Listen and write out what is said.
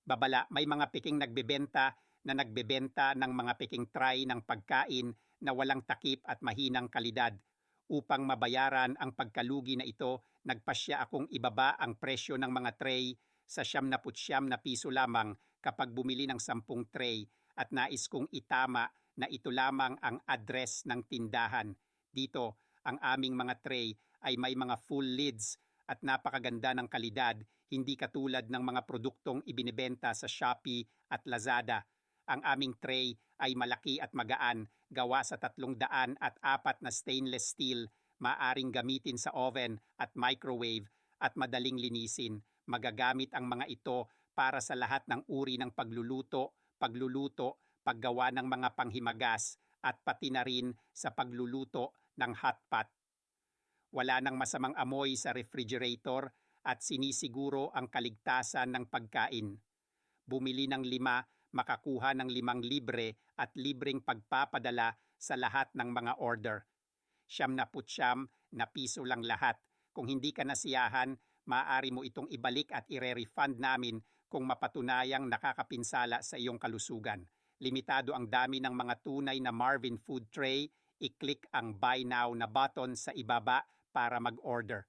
Babala, may mga piking nagbebenta ng mga piking tray ng pagkain na walang takip at mahinang kalidad. Upang mabayaran ang pagkalugi na ito, nagpasya akong ibaba ang presyo ng mga tray sa 79 na piso lamang kapag bumili ng 10 tray at nais kong itama na ito lamang ang address ng tindahan. Dito, ang aming mga tray ay may mga full lids at napakaganda ng kalidad, hindi katulad ng mga produktong ibinebenta sa Shopee at Lazada. Ang aming tray ay malaki at magaan, gawa sa 304 na stainless steel, maaring gamitin sa oven at microwave at madaling linisin. Magagamit ang mga ito para sa lahat ng uri ng pagluluto, paggawa ng mga panghimagas at pati na rin sa pagluluto ng hot pot. Wala nang masamang amoy sa refrigerator at sinisiguro ang kaligtasan ng pagkain. Bumili ng 5, makakuha ng 5 libre at libreng pagpapadala sa lahat ng mga order. 79 na piso lang lahat. Kung hindi ka nasiyahan, maaari mo itong ibalik at ire-refund namin kung mapatunayang nakakapinsala sa iyong kalusugan. Limitado ang dami ng mga tunay na Marvin Food Tray. I-click ang Buy Now na button sa ibaba para mag-order.